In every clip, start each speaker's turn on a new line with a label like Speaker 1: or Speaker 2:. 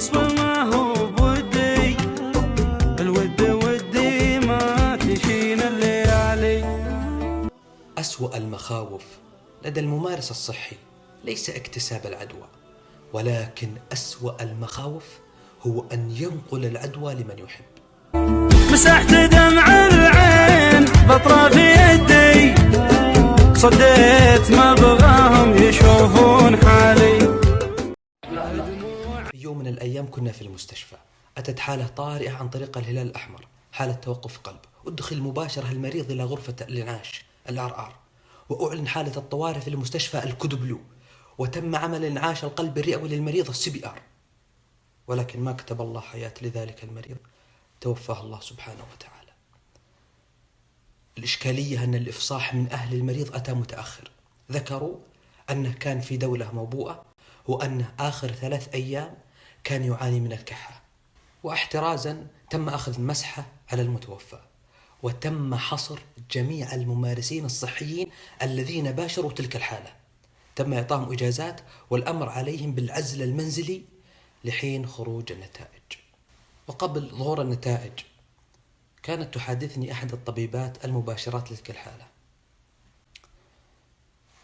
Speaker 1: غصب ما هو بودي، الود ودي ما تشين الليالي.
Speaker 2: أسوأ المخاوف لدى الممارس الصحي ليس اكتساب العدوى، ولكن أسوأ المخاوف هو أن ينقل العدوى لمن يحب.
Speaker 1: مسحت دمع العين بطرف يدي، صديت ما بغاهم يشوفون حالي.
Speaker 2: في يوم من الأيام كنا في المستشفى، أتت حالة طارئة عن طريق الهلال الأحمر، حالة توقف قلب. أدخل مباشرة المريض إلى غرفة الإنعاش الRR، وأعلن حالة الطوارئ في المستشفى الكودبلو، وتم عمل إنعاش القلب الرئوي للمريض CPR. ولكن ما كتب الله حياة لذلك المريض، توفاه الله سبحانه وتعالى. الإشكالية أن الإفصاح من أهل المريض أتى متأخر. ذكروا أنه كان في دولة موبوءة، وأنه آخر 3 أيام كان يعاني من الكحة. واحترازا تم أخذ مسحة على المتوفى، وتم حصر جميع الممارسين الصحيين الذين باشروا تلك الحالة. تم إعطاهم إجازات والأمر عليهم بالعزل المنزلي لحين خروج النتائج. وقبل ظهور النتائج كانت تحادثني أحد الطبيبات المباشرات لتلك الحالة،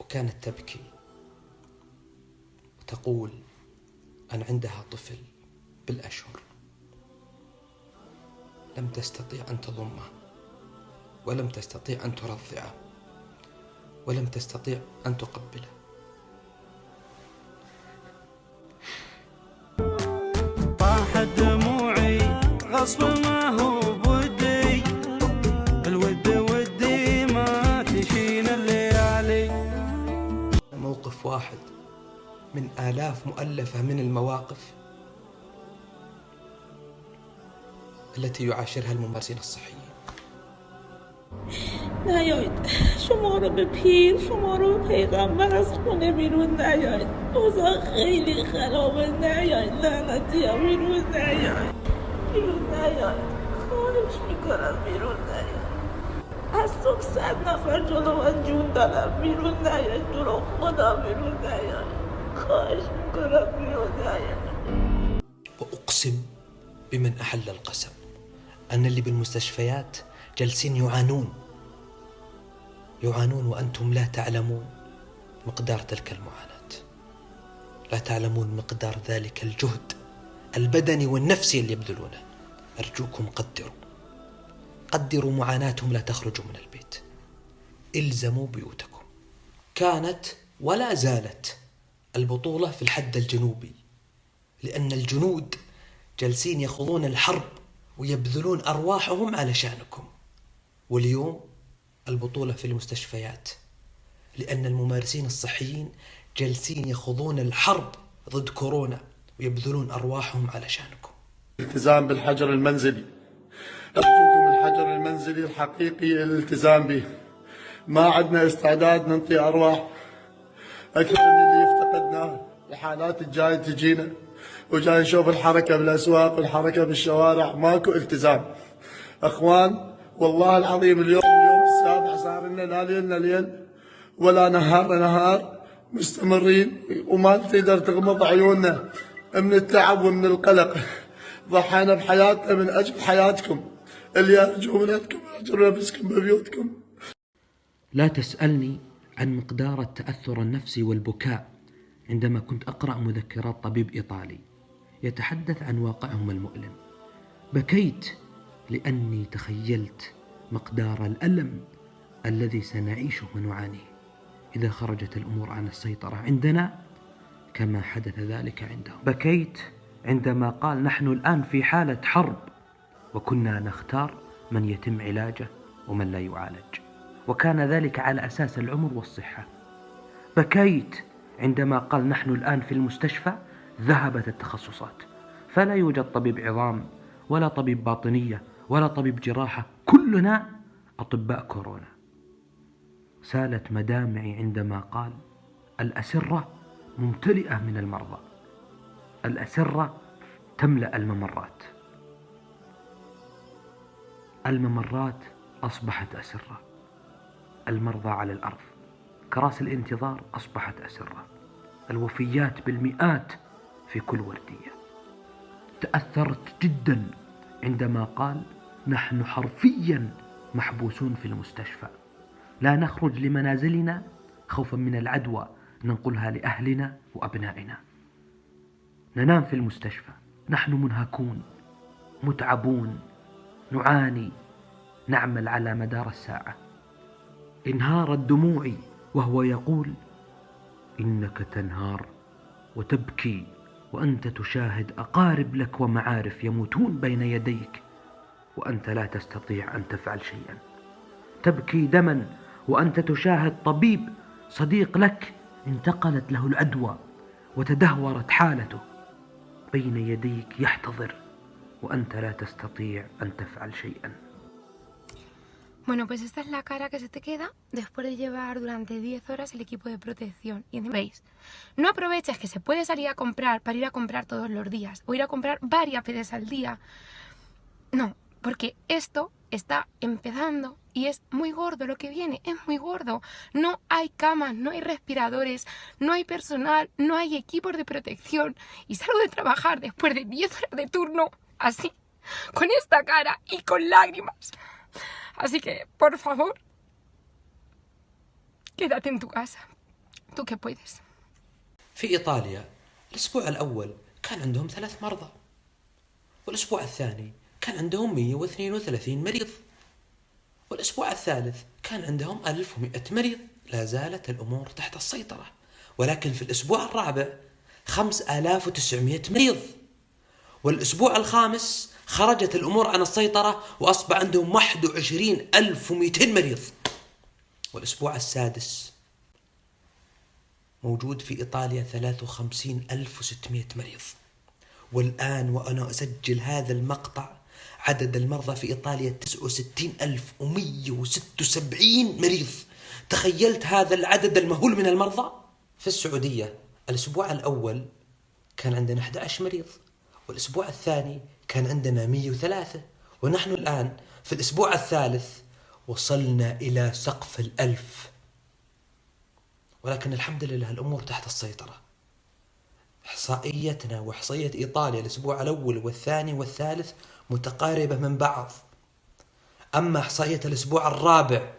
Speaker 2: وكانت تبكي وتقول أن عندها طفل بالأشهر لم تستطيع أن تضمه، ولم تستطيع أن ترضعه، ولم تستطيع أن تقبله.
Speaker 1: طاحت دموعي غصب ما هو بودي، الود ودي ما تشين الليالي.
Speaker 2: موقف واحد من آلاف مؤلفة من المواقف التي يعاشرها الممارسين الصحيين.
Speaker 3: نیایید، شما رو به پیر، شما رو به پیغمبر از خونه بیرون نیایید. اوضاع خیلی خرابه، نیایید لعنتی ها، بیرون نیایید، بیرون نیایید، خواهش میکنم بیرون نیایید. از صبح 100 نفر جلو من جون دارم، بیرون نیایید، تو خدا بیرون نیایید، خواهش میکنم بیرون نیایید.
Speaker 2: وأقسم بمن أحل القسم أن اللي بالمستشفيات جالسين يعانون وأنتم لا تعلمون مقدار تلك المعاناة، لا تعلمون مقدار ذلك الجهد البدني والنفسي اللي يبذلونه. أرجوكم قدروا معاناتهم، لا تخرجوا من البيت، إلزموا بيوتكم. كانت ولا زالت البطولة في الحد الجنوبي، لأن الجنود جالسين يخوضون الحرب ويبذلون أرواحهم علشانكم. واليوم البطولة في المستشفيات، لأن الممارسين الصحيين جالسين يخوضون الحرب ضد كورونا ويبذلون أرواحهم علشانكم.
Speaker 4: الالتزام بالحجر المنزلي، أرجوكم الحجر المنزلي الحقيقي الالتزام به. ما عندنا استعداد ننطي أرواح أكثر من اللي افتقدناه. الحالات الجاية تجينا، وجاي نشوف الحركة بالأسواق والحركة بالشوارع، ماكو التزام. أخوان والله العظيم اليوم السابع صار لنا لا ليلنا ليل ولا نهارنا نهار، مستمرين وما تقدر تغمض عيوننا من التعب ومن القلق. ضحينا بحياتنا من أجل حياتكم، اللي أرجو من عندكم أجروا نفسكم ببيوتكم.
Speaker 2: لا تسألني عن مقدار التأثر النفسي والبكاء عندما كنت أقرأ مذكرات طبيب إيطالي يتحدث عن واقعهم المؤلم. بكيت لأني تخيلت مقدار الألم الذي سنعيشه ونعانيه إذا خرجت الأمور عن السيطرة عندنا كما حدث ذلك عندهم. بكيت عندما قال نحن الآن في حالة حرب، وكنا نختار من يتم علاجه ومن لا يعالج، وكان ذلك على أساس العمر والصحة. بكيت عندما قال نحن الآن في المستشفى ذهبت التخصصات، فلا يوجد طبيب عظام ولا طبيب باطنية ولا طبيب جراحة، كلنا أطباء كورونا. سالت مدامعي عندما قال الأسرة ممتلئة من المرضى، الأسرة تملأ الممرات، الممرات أصبحت أسرة، المرضى على الأرض، كراسي الانتظار أصبحت أسرة، الوفيات بالمئات في كل وردية. تأثرت جدا عندما قال: نحن حرفيا محبوسون في المستشفى، لا نخرج لمنازلنا خوفا من العدوى ننقلها لأهلنا وأبنائنا، ننام في المستشفى، نحن منهكون متعبون نعاني، نعمل على مدار الساعة. انهارت دموعي وهو يقول: إنك تنهار وتبكي وأنت تشاهد أقارب لك ومعارف يموتون بين يديك وأنت لا تستطيع أن تفعل شيئا، تبكي دما وأنت تشاهد طبيب صديق لك انتقلت له العدوى وتدهورت حالته بين يديك يحتضر وأنت لا تستطيع أن تفعل شيئا.
Speaker 5: Bueno, pues esta es la cara que se te queda después de llevar durante 10 horas el equipo de protección. Y veis, no aproveches que se puede salir a comprar para ir a comprar todos los días o ir a comprar varias veces al día. No, porque esto está empezando y es muy gordo lo que viene, es muy gordo. No hay camas, no hay respiradores, no hay personal, no hay equipos de protección. Y salgo de trabajar después de 10 horas de turno así, con esta cara y con lágrimas. Así que, por favor, quédate en tu casa. Tú que puedes.
Speaker 2: في إيطاليا الأسبوع الأول كان عندهم 3 مرضى، والأسبوع الثاني كان عندهم 132 مريض، والأسبوع الثالث كان عندهم 1100 مريض. لا زالت الأمور تحت السيطرة، ولكن في الأسبوع الرابع 5900 مريض، والأسبوع الخامس خرجت الأمور عن السيطرة وأصبح عندهم 21200 مريض، والأسبوع السادس موجود في إيطاليا 53600 مريض. والآن وأنا أسجل هذا المقطع عدد المرضى في إيطاليا 69176 مريض. تخيلت هذا العدد المهول من المرضى؟ في السعودية الأسبوع الأول كان عندنا 11 مريض، والأسبوع الثاني كان عندنا 103، ونحن الآن في الأسبوع الثالث وصلنا إلى سقف 1000. ولكن الحمد لله الأمور تحت السيطرة. إحصائيتنا وإحصائية إيطاليا الأسبوع الأول والثاني والثالث متقاربة من بعض. أما إحصائية الأسبوع الرابع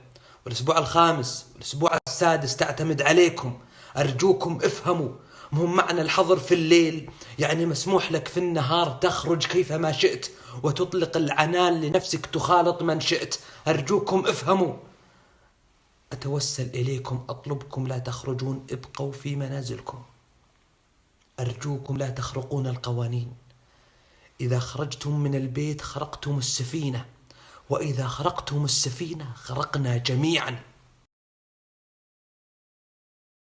Speaker 2: والأسبوع الخامس والأسبوع السادس تعتمد عليكم. أرجوكم افهموا، مهم معنى الحظر في الليل يعني مسموح لك في النهار تخرج كيفما شئت وتطلق العنان لنفسك تخالط من شئت. أرجوكم افهموا. أتوسل إليكم أطلبكم لا تخرجون، ابقوا في منازلكم. أرجوكم لا تخرقون القوانين. إذا خرجتم من البيت خرقتم السفينة، وإذا خرقتم السفينة خرقنا جميعا.